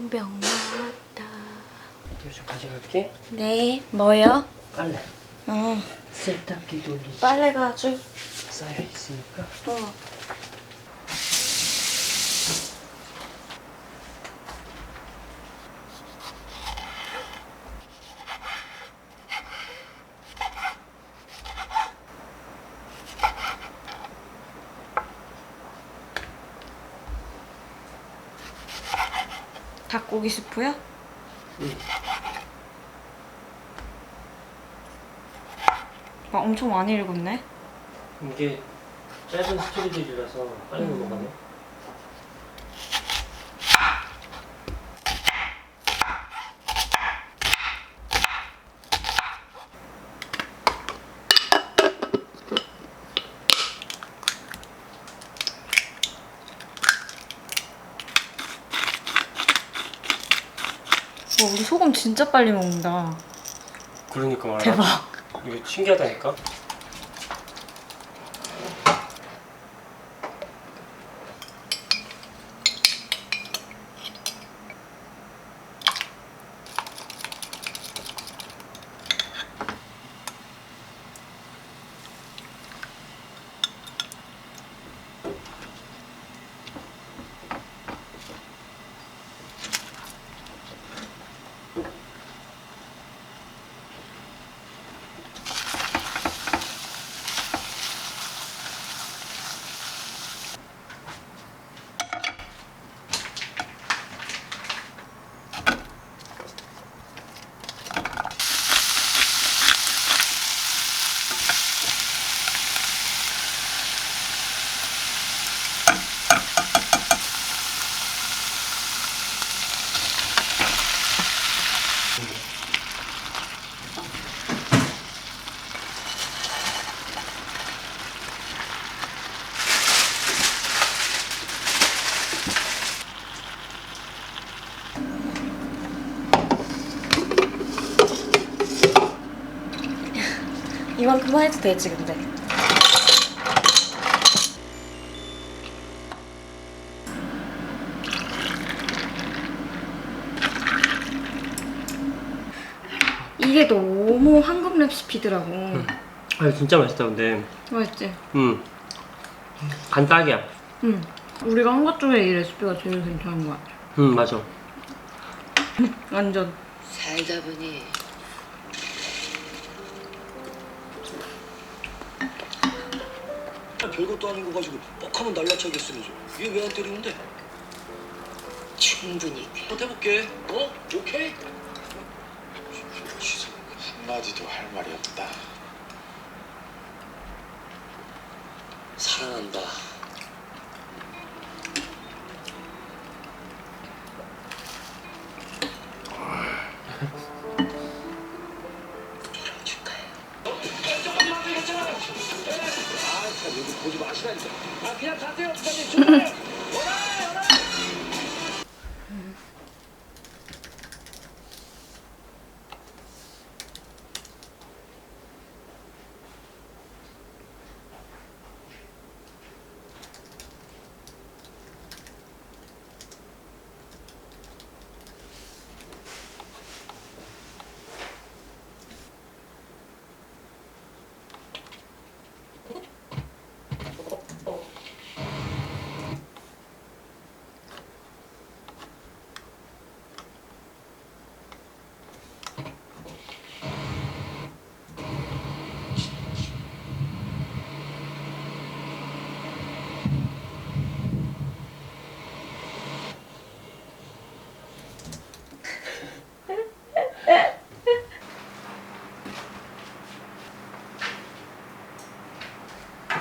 병 나왔다. 이거 좀 가져갈게. 네, 뭐요? 빨래. 어, 세탁기 돌리지. 빨래가 아주. 쌓여 있으니까. 닭고기 스프요? 응. 아, 엄청 많이 읽었네. 이게 짧은 스토리들이라서 빨리 넘어가네. 와, 우리 소금 진짜 빨리 먹는다. 그러니까 말이야. 대박. 이게 신기하다니까. 이만큼만 해도 되지, 근데. 이게 너무 한국 레시피더라고. 아 진짜 맛있다 근데. 맛있지? 간 딱이야. 응. 우리가 한 것 중에 이 레시피가 제일 괜찮은 것 같아. 맞아. 완전. 살다 보니 별것도 아닌 거 가지고 뻑하면 날라차겠으면서 얘 왜 안 때리는데? 충분히 한번 해볼게. 어? 오케이? 한마디도 할 말이 없다. 사랑한다. 여기 보지 마시라니까. 아 그냥 가세요, 부장님. 좋아요.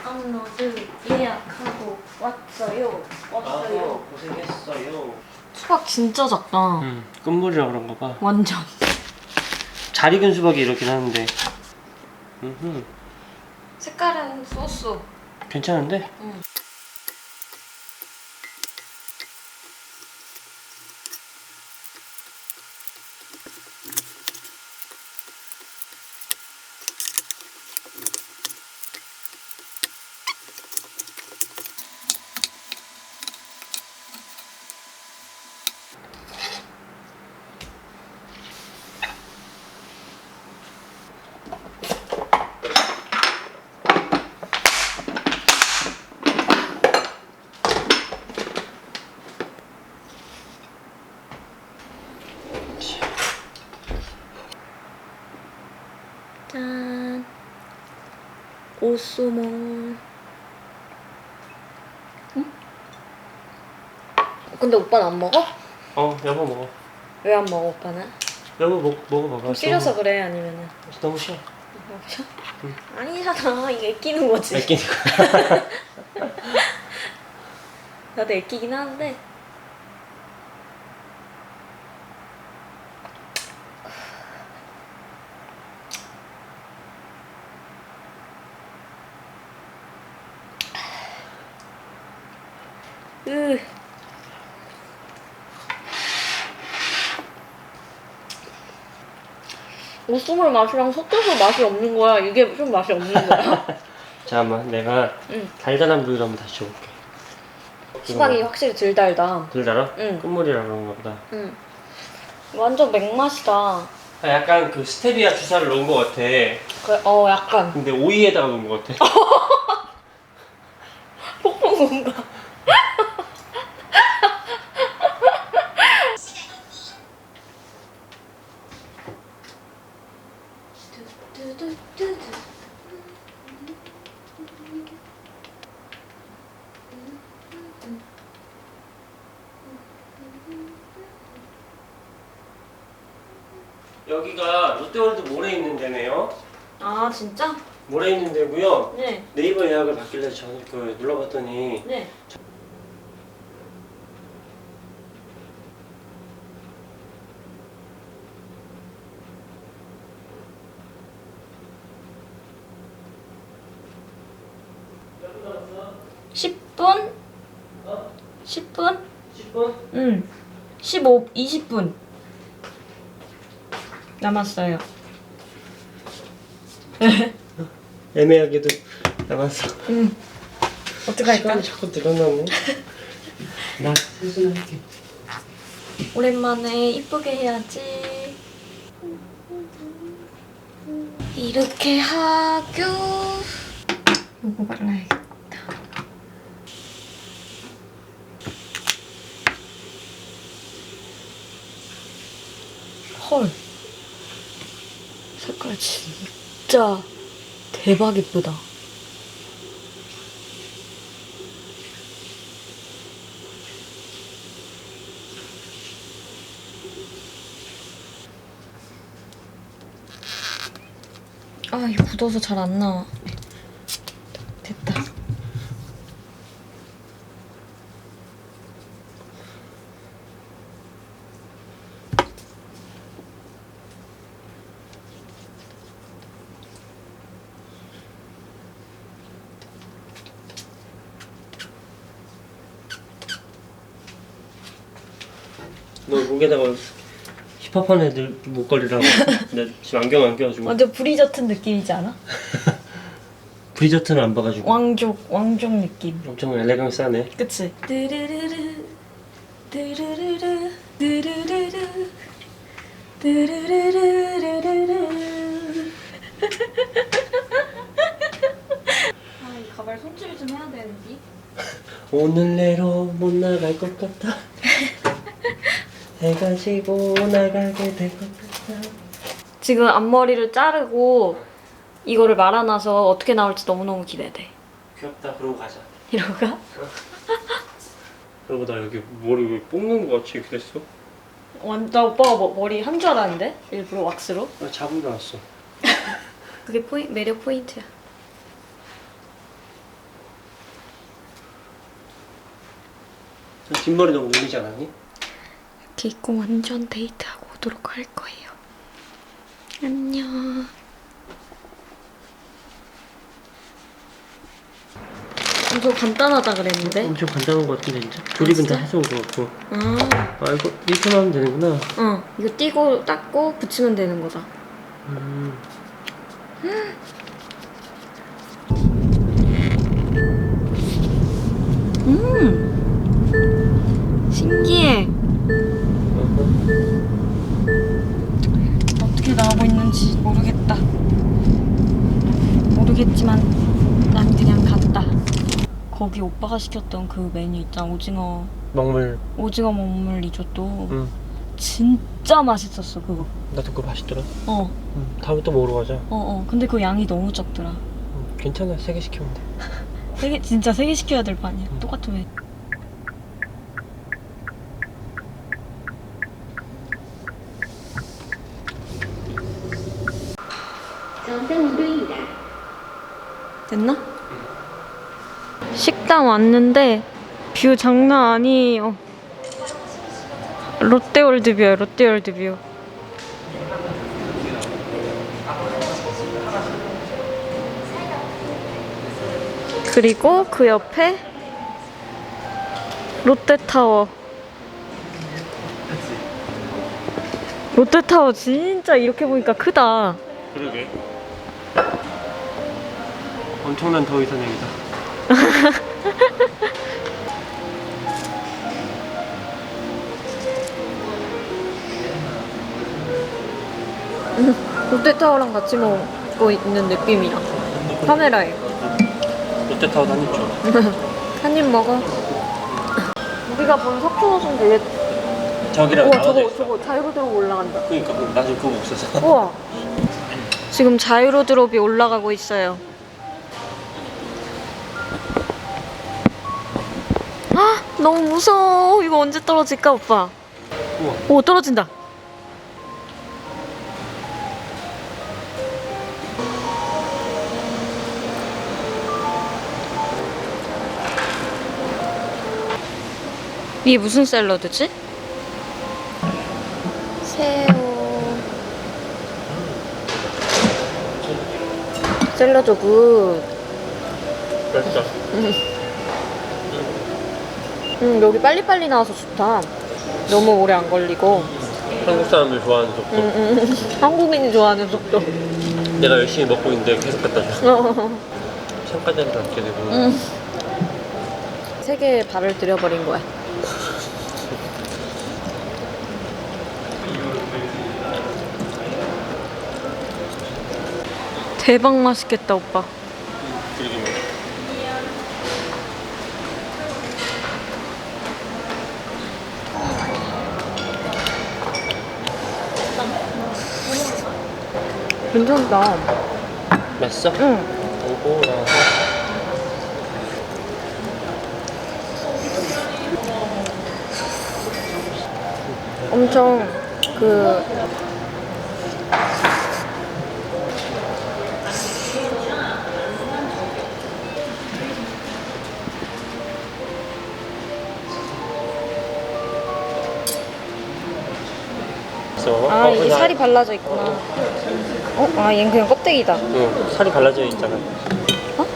업로드 예약하고 왔어요. 아우 고생했어요. 수박 진짜 작다. 끝물이라 그런가 봐. 완전. 잘 익은 수박이 이렇긴 하는데. 색깔은 소스. 괜찮은데? 응. 오쏘몬. 응? 근데 오빠는 안 먹어? 여보 먹어. 왜 안 먹어 오빠는? 여보 먹어봐봐. 좀 싫어서 그래 아니면은? 너무 싫어. 먹죠? 아니잖아 이게 애끼는 거지. 애끼는 거야. 나도 애끼긴 하는데. 오쏘물 맛이랑 섞여서 맛이 없는 거야. 이게 좀 맛이 없는 거야. 잠깐만 내가 응. 달달한 부위로 한번 다시 줘볼게. 수박이 확실히 덜 달다. 덜 달아? 응. 끝물이라 그런가 보다. 응. 완전 맥맛이다. 약간 그 스테비아 주사를 넣은 것 같아. 그래, 약간. 근데 오이에다가 넣은 것 같아. 폭풍 뭔가. 여기가 롯데월드 몰에 있는 데네요. 아 진짜? 몰에 있는 데고요. 네. 네이버 예약을 받길래 저는 눌러봤더니 네. 몇 분 남았어? 10분? 어? 10분? 10분? 응. 15, 20분 남았어요. 애매하게도 남았어. 응. 어떡할까? 시간이 자꾸 늘어나네. 나 세수할게. 오랜만에 이쁘게 해야지. 이렇게 하교. 요거 발라야겠다. 헐. 색깔 진짜 대박 예쁘다. 아, 이거 묻어서 잘 안 나와. 됐다. 너 목에다가 힙합한 애들 목걸이라고. 나 지금 안경 안 껴가지고. 완전 브리저튼 느낌이지 않아? 브리저트는 안 봐가지고. 왕족 느낌. 엄청 엘레강스하네. 그치? 드르르르 드르르르 드르르르 드르르르르르르. 아, 이 가발 손질을 좀 해야 되는데. 오늘 내로 못 나갈 것 같아. 해가 지고 나가게 될 것 같아. 지금 앞머리를 자르고 이거를 말아놔서 어떻게 나올지 너무너무 기대돼. 귀엽다. 그러고 가자. 이러고 가? 그러고 나 여기 머리 왜 뽑는 거 같이 이렇게 됐어? 나 오빠가 머리 한 줄 알았는데? 일부러 왁스로? 나 잡은 줄 알았어. 그게 매력 포인트야. 뒷머리 너무 눌리지 않았니? 이렇게 입고 완전 데이트하고 오도록 할 거예요. 안녕. 이거 간단하다 그랬는데? 엄청 간단한 거 같은데 진짜? 조립은 다 진짜? 해서 온 거 같고. 아, 아 이거 이렇게 하면 되는구나. 이거 띄고 닦고 붙이면 되는 거다. 신기해. 어떻게 나오고 있는지 모르겠지만 난 그냥 갔다. 거기 오빠가 시켰던 그 메뉴 있잖아. 먹물. 오징어 먹물 리조또. 응. 진짜 맛있었어 그거. 나도 그거 맛있더라. 어. 다음에 또 먹으러 가자. 근데 그 양이 너무 적더라. 괜찮아. 3개 시키면 돼. 진짜 3개 시켜야 될 거 아니야. 똑같으면. 됐나? 식당 왔는데 뷰 장난 아니에요. 롯데월드뷰야, 롯데월드뷰. 그리고 그 옆에 롯데타워. 롯데타워 진짜 이렇게 보니까 크다. 그러게. 엄청난 더위 사냥이다. 롯데타워랑 같이 먹고 있는 느낌이야. 카메라에. 롯데타워도 한입 줘. 한 입 먹어. 우리가 본 석촌호수인데 얘. 저기랑 우와, 나눠져 있어. 저거 자유로드롭 올라간다. 그러니까 나 지금 그거 없어서. 우와. 지금 자유로드롭이 올라가고 있어요. 아, 너무 무서워. 이거 언제 떨어질까, 오빠? 우와. 오, 떨어진다. 이게 무슨 샐러드지? 새우. 샐러드 굿. 맛있다. 여기 빨리빨리 나와서 좋다. 너무 오래 안 걸리고. 한국 사람들 좋아하는 속도. 한국인이 좋아하는 속도. 내가 열심히 먹고 있는데 계속 갖다 줘. 샴까지도 않게 되고. 3개의 발을 들여버린 거야. 대박 맛있겠다, 오빠. 그러게 뭐. 괜찮다. 맛있어? 응. 오고 나서. 엄청 그 아, 이게 살이 발라져 있구나. 어? 아, 얘는 그냥 껍데기다. 응, 살이 발라져 있잖아. 어?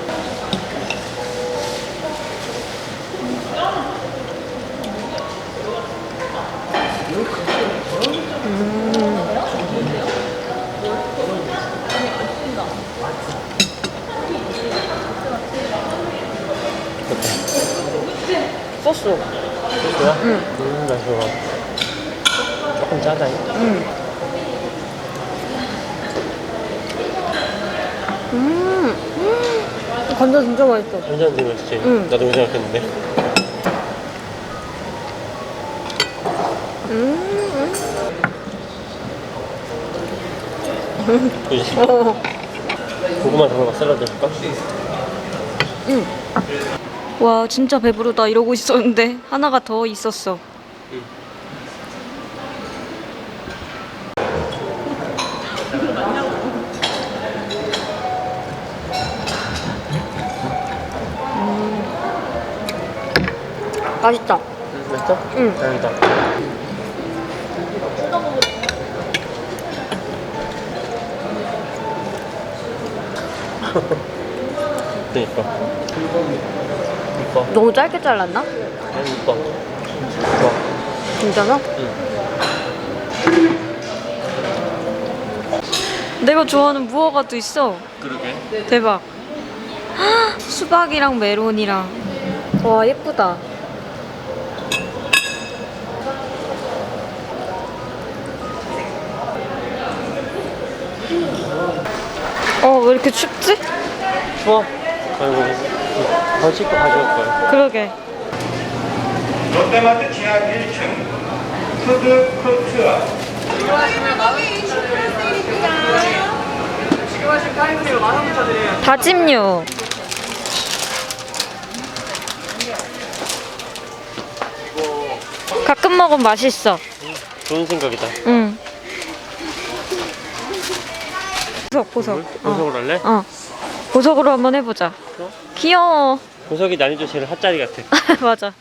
소스. 소스야? 응. 나 좋아. 조금 짜다. 감자 진짜 맛있어. 완전 되게 맛있지? 응. 나도 그 생각했는데. 그지? 고구마 담아서 샐러드 해줄까? 와, 진짜 배부르다 이러고 있었는데 하나가 더 있었어. 맛있다. 맛있어? 응. 다행이다. 그니까. 이뻐. 너무 짧게 잘랐나? 아니, 이뻐. 좋아. 진짜로? 응. 내가 좋아하는 무화과도 있어. 그러게. 대박. 헉, 수박이랑 메론이랑. 와, 예쁘다. 왜 이렇게 춥지? 추워? 아이고. 더 씻고 가져올 걸. 그러게. 롯데마트 지하 1층 푸드코트 지금 하실 타임으로 10,000원 드려요. 다짐류. 가끔 먹으면 맛있어. 좋은 생각이다. 응. 보석. 보석으로 할래? 보석으로 한번 해보자. 귀여워. 보석이 난이도 제일 핫짜리 같아. 맞아.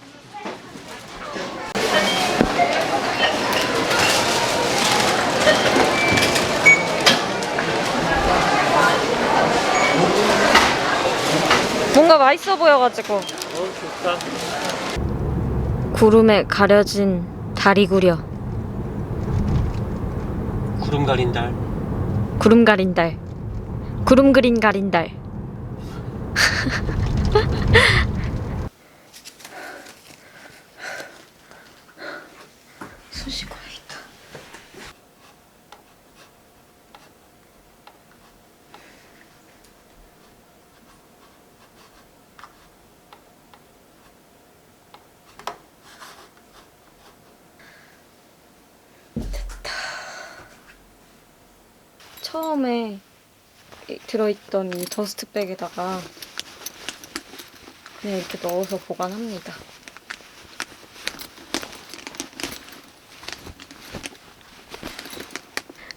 뭔가 맛있어 보여가지고. 좋다. 구름에 가려진 달이 구려. 구름 가린 달. 구름 가린 달. 구름 그린 가린 달. 숨 쉬고 와야겠다. 처음에 들어있던 이 더스트백에다가 그냥 이렇게 넣어서 보관합니다.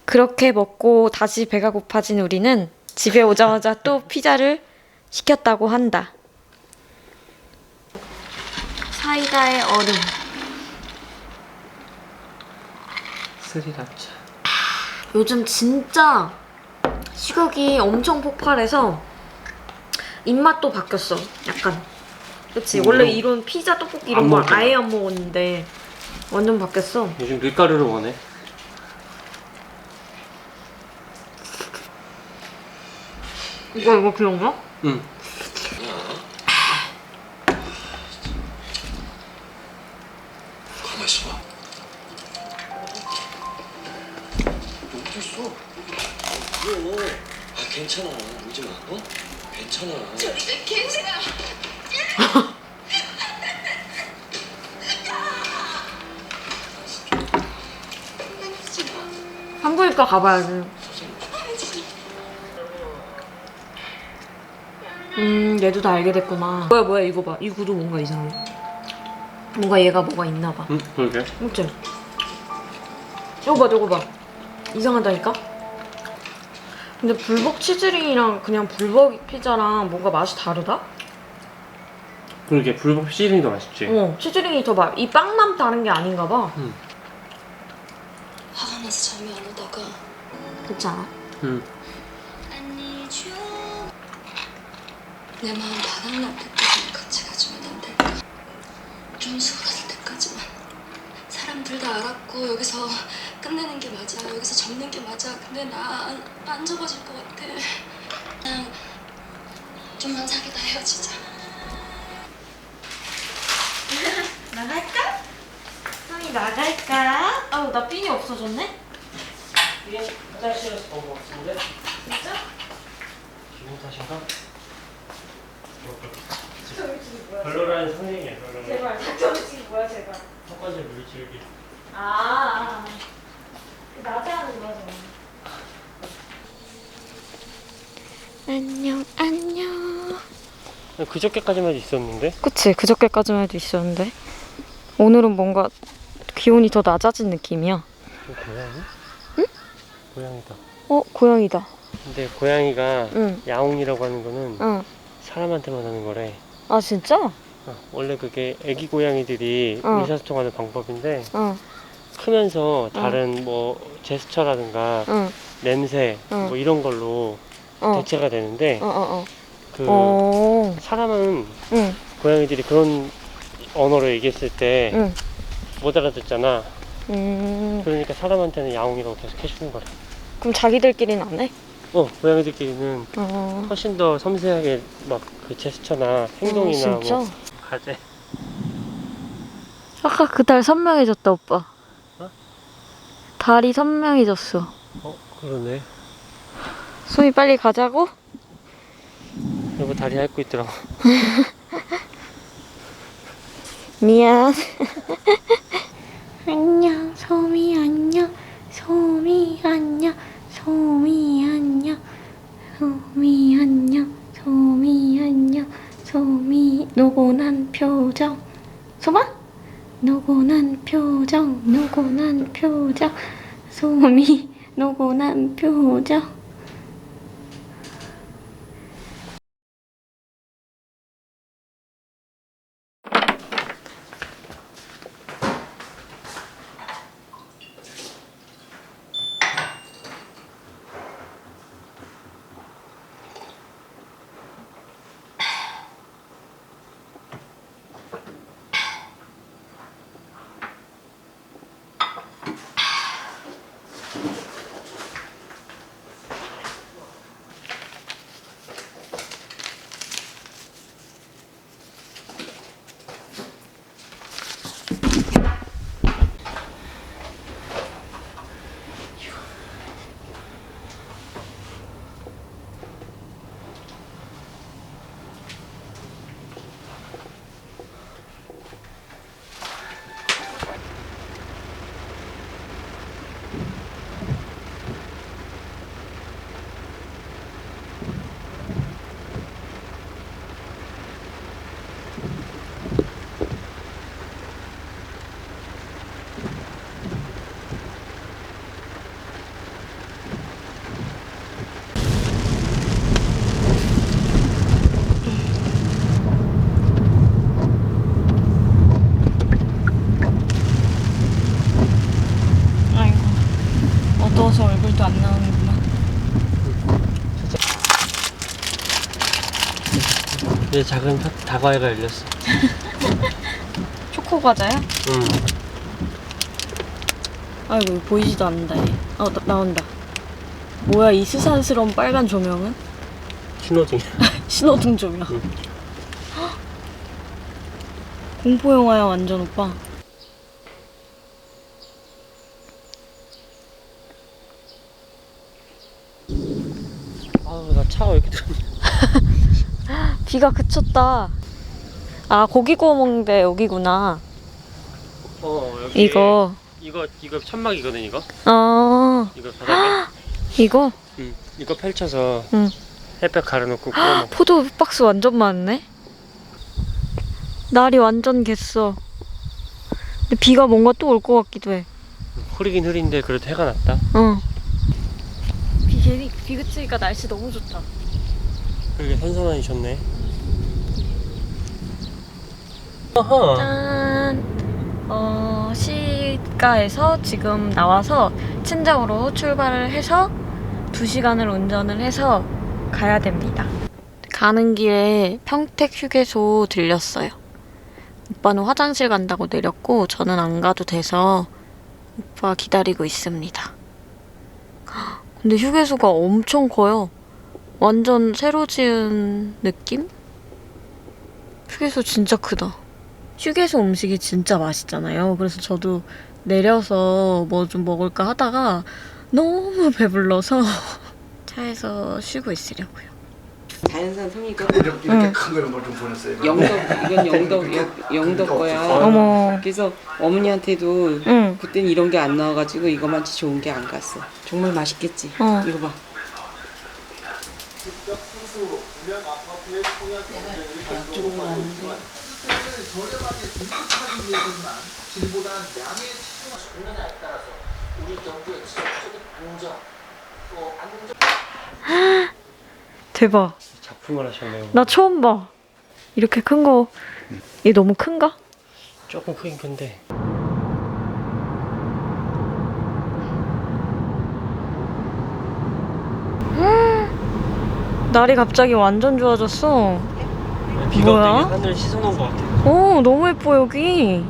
그렇게 먹고 다시 배가 고파진 우리는 집에 오자마자 또 피자를 시켰다고 한다. 사이다의 얼음. 스리라차. 요즘 진짜 식욕이 엄청 폭발해서 입맛도 바뀌었어. 약간. 그치? 원래 이런 피자, 떡볶이 이런 거 아예 안 먹었는데 완전 바뀌었어. 요즘 밀가루를 원해. 이거 그런 거? 응. 가만 있어봐. 어디 있어? 아 괜찮아. 울지 마. 괜찮아. 절대 괜찮아. 한국일까 가봐야지. 얘도 다 알게 됐구나. 뭐야 이거 봐. 이 구도 뭔가 이상해. 뭔가 얘가 뭐가 있나 봐. 응, 그러게. 그치? 저거 봐. 이상하다니까? 근데 불복 치즈링이랑 그냥 불복 피자랑 뭔가 맛이 다르다? 그러게, 불법 시즈닝도 맛있지. 치즈링이 더 이 빵만 다른 게 아닌가 봐. 화가 나서 잠이 안 오다가 그렇지 않아? 응. 내 마음 바닥날 때까지만 같이 가주면 안 될까? 좀 수그러들 때까지만. 사람들 다 알았고 여기서 끝내는 게 맞아. 여기서 접는 게 맞아. 근데 나 안 접어질 것 같아. 그냥 좀만 사귀다 헤어지자. 나갈까? 형이 나갈까? 아우 나 핀이 없어졌네? 화장실에서 본것 같은데? 진짜? 기분 탓인가? 별로라는 선생이야, 별로. 제발 닥쳐주시기 뭐야 제발. 첫 번째 물질기. 낮에 하는 거야 저거. 안녕. 그저께까지만 해도 있었는데? 그치 그저께까지만 해도 있었는데 오늘은 뭔가 기온이 더 낮아진 느낌이야. 고양이? 응? 고양이다. 고양이다. 근데 고양이가 응. 야옹이라고 하는 거는 응. 사람한테만 하는 거래. 아 진짜? 원래 그게 애기 고양이들이 의사소통하는 방법인데 크면서 다른 뭐 제스처라든가 냄새 뭐 이런 걸로 대체가 되는데 그 사람은 고양이들이 그런 언어로 얘기했을 때 못 알아듣잖아. 그러니까 사람한테는 야옹이라고 계속 해주는 거래. 그럼 자기들끼리는 안 해? 고양이들끼리는 훨씬 더 섬세하게 막 그 제스처나 행동이나 진짜? 뭐 가재. 아까 그 달 선명해졌다 오빠. 달이 선명해졌어. 그러네. 소미 빨리 가자고? 여보 다리 핥고 있더라고. 미안. 안녕 소미 안녕 소미 안녕 소미 안녕 소미 안녕 표정. 소마? 노곤한 표정, 노곤한 표정. 소미, 노곤한 표정. 어두워서 얼굴도 안 나오는구만. 내 작은 다과가 열렸어. 초코 과자야? 응. 아이고 보이지도 않는다 얘. 나온다. 뭐야 이 스산스러운 빨간 조명은? 신호등이야. 신호등 조명. 응. 공포 영화야 완전 오빠. 아우 나 차가 왜 이렇게 들었냐. 비가 그쳤다. 아 고기 구워 먹는데 여기구나. 여기 이거. 이거 천막이거든 이거. 이거 바닥에. 이거? 응. 이거 펼쳐서 응. 햇볕 가려놓고 구워 먹어. 포도 박스 완전 많네. 날이 완전 갰어. 근데 비가 뭔가 또 올 것 같기도 해. 흐리긴 흐린데 그래도 해가 났다. 비 그치니까 날씨 너무 좋다. 그러게 선선하니 좋네. 어허. 짠! 시가에서 지금 나와서 친정으로 출발을 해서 2시간을 운전을 해서 가야 됩니다. 가는 길에 평택 휴게소 들렸어요. 오빠는 화장실 간다고 내렸고 저는 안 가도 돼서 오빠 기다리고 있습니다. 근데 휴게소가 엄청 커요. 완전 새로 지은 느낌? 휴게소 진짜 크다. 휴게소 음식이 진짜 맛있잖아요. 그래서 저도 내려서 뭐 좀 먹을까 하다가 너무 배불러서 차에서 쉬고 있으려고요. 자연산 송이가 이렇게 큰 거를 뭐 좀 보냈어요. 이건 영덕 거야. 어머. 그래서 어머니한테도 응. 그땐 이런 게 안 나와가지고 이거만치 좋은 게 안 갔어. 정말 맛있겠지. 어. 이거 봐. 조금 많은데. 대박. 작품을 하셨네요. 나 처음 봐. 이렇게 큰 거. 얘 너무 큰가? 조금 크긴 큰데. 날이 갑자기 완전 좋아졌어. 비가 뭐야? 되게 하늘 씻어놓은 것 같아. 너무 예뻐 여기.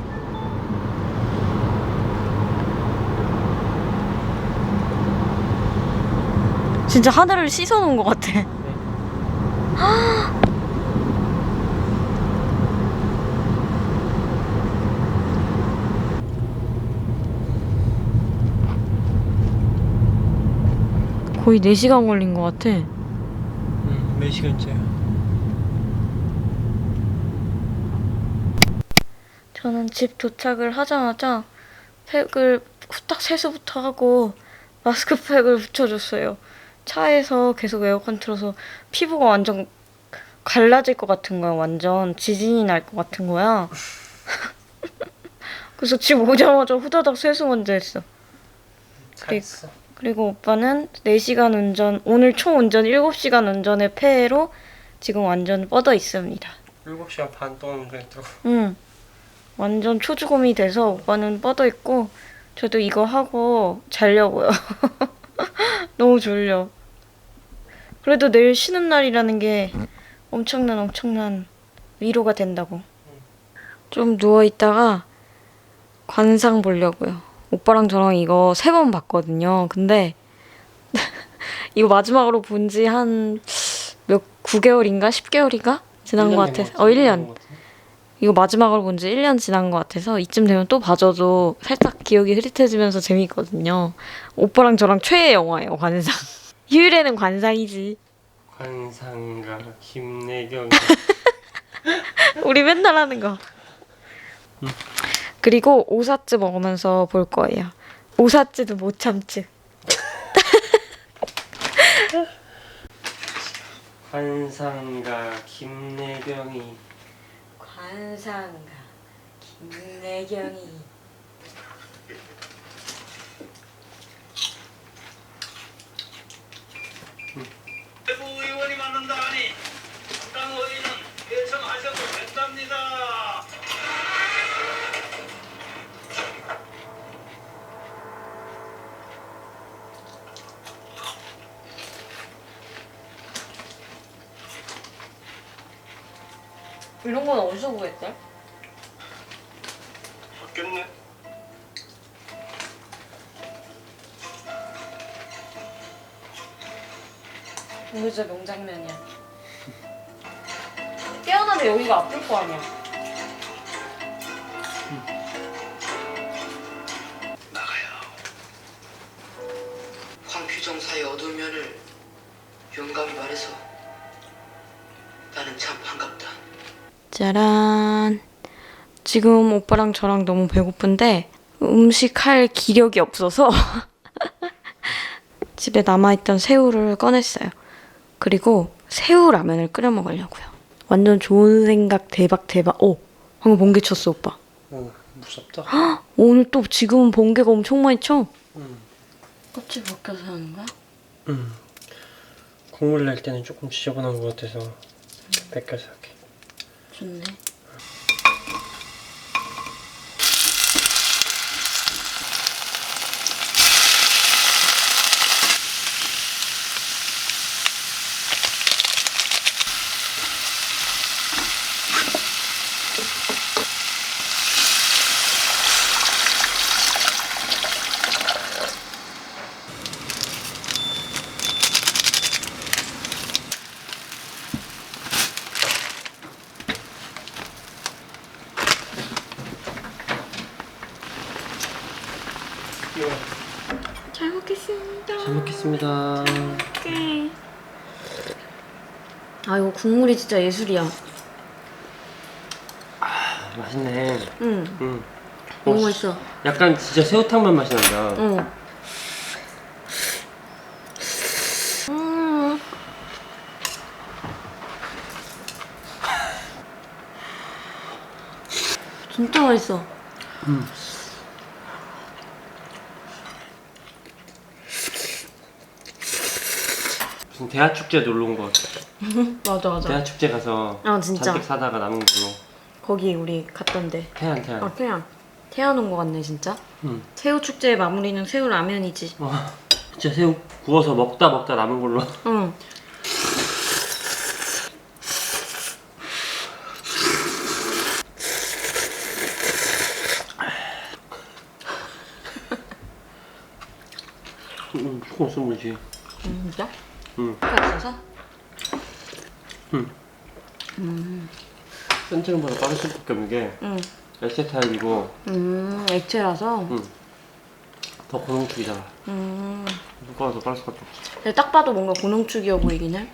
진짜 하늘을 씻어놓은 것 같아. 거의 4시간 걸린 것 같아. 몇 시간째야? 저는 집 도착을 하자마자 팩을 후딱 세수부터 하고 마스크팩을 붙여줬어요. 차에서 계속 에어컨 틀어서 피부가 완전 갈라질 것 같은 거야. 완전 지진이 날 것 같은 거야. 그래서 집 오자마자 후다닥 세수 먼저 했어. 잘했어. 그리고 오빠는 4시간 운전, 오늘 총 운전 7시간 운전의 폐해로 지금 완전 뻗어 있습니다. 7시간 반 동안 운전했다고. 응. 완전 초주검이 돼서 오빠는 뻗어 있고 저도 이거 하고 자려고요. 너무 졸려. 그래도 내일 쉬는 날이라는 게 엄청난 위로가 된다고. 좀 누워있다가 관상 보려고요. 오빠랑 저랑 이거 3번 봤거든요. 근데 이거 마지막으로 본 지 한 9개월인가 10개월인가 지난 것 같아서 1년. 이거 마지막으로 본 지 1년 지난 것 같아서 이쯤 되면 또 봐줘도 살짝 기억이 흐릿해지면서 재밌거든요. 오빠랑 저랑 최애 영화예요, 관상. 휴일에는 관상이지. 관상가 김내경. 우리 맨날 하는 거. 그리고 오사츠 먹으면서 볼 거예요. 오사츠도 못 참지. 관상가 김내경이. 관상가 김내경이. 대구 의원이 맞는다 하니 당 의원은 결정하셔도 된답니다. 이런 건 어디서 구했대? 바뀌었네. 오늘 진짜 명장면이야. 깨어나면 여기가 아플 거 아니야. 나가요. 황규정사의 어두운 면을 용감히 말해서 나는 참 반갑다. 짜란. 지금 오빠랑 저랑 너무 배고픈데 음식 할 기력이 없어서 집에 남아있던 새우를 꺼냈어요. 그리고 새우 라면을 끓여 먹으려고요. 완전 좋은 생각 대박. 오, 방금 번개 쳤어 오빠. 무섭다. 헉, 오늘 또 지금은 번개가 엄청 많이 쳐. 껍질 벗겨서 하는 거야? 국물 낼 때는 조금 지저분한 것 같아서 뺏겨서 할게. 좋네. 잘 먹겠습니다. 잘 먹겠습니다. 오케이. 아 이거 국물이 진짜 예술이야. 맛있네. 응. 너무 맛있어. 약간 진짜 새우탕만 맛이 난다. 응. 진짜 맛있어. 무슨 대하축제 놀러 온 거 같아. 맞아. 대하축제 가서 아, 진짜. 잔뜩 사다가 남은 걸로. 거기 우리 갔던데. 태안. 태안 온 거 같네 진짜. 응. 새우 축제의 마무리는 새우 라면이지. 와, 진짜 새우 구워서 먹다 남은 걸로. 응. 조금 숨물지. 진짜? 응. 맛있어서? 센트름보다 빠를 수밖에 없는 게 응. 액체 타입이고 액체라서. 더 고농축이잖아. 누가 더 빠를 수밖에 없어. 근데 딱 봐도 뭔가 고농축이어 보이긴 해.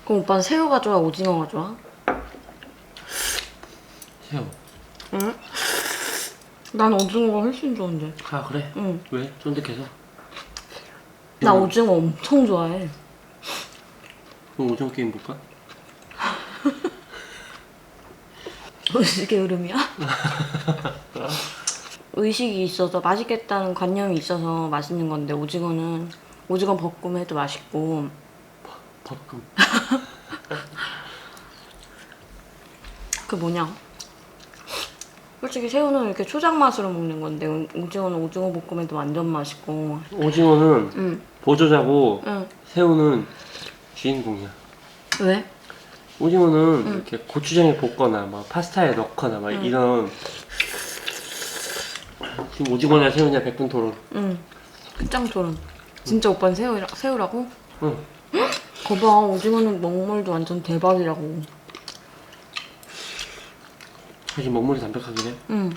그럼 오빠는 새우가 좋아, 오징어가 좋아? 새우. 응? 난 오징어가 훨씬 좋은데. 아 그래? 응. 왜? 쫀득해서? 나 오징어 엄청 좋아해. 그럼 오징어 게임 볼까? 의식의 흐름이야? 의식이 있어서 맛있겠다는 관념이 있어서 맛있는 건데 오징어는 오징어 볶음 해도 맛있고 볶음. 그 뭐냐 솔직히 새우는 이렇게 초장 맛으로 먹는 건데 오징어는 오징어 볶음 해도 완전 맛있고 오징어는 응. 보조자고 응. 새우는 주인공이야. 왜? 오징어는 이렇게 고추장에 볶거나 막 파스타에 넣거나 막 이런 지금 오징어냐 새우냐 백분 토론. 응. 끝장토론. 진짜 오빠는 새우라고? 응. 거봐 오징어는 먹물도 완전 대박이라고. 사실 먹물이 담백하긴 해. 응.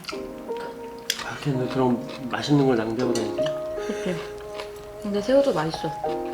아, 근데 그럼 맛있는 걸 낭비하고 다니지? 그치. 근데 새우도 맛있어.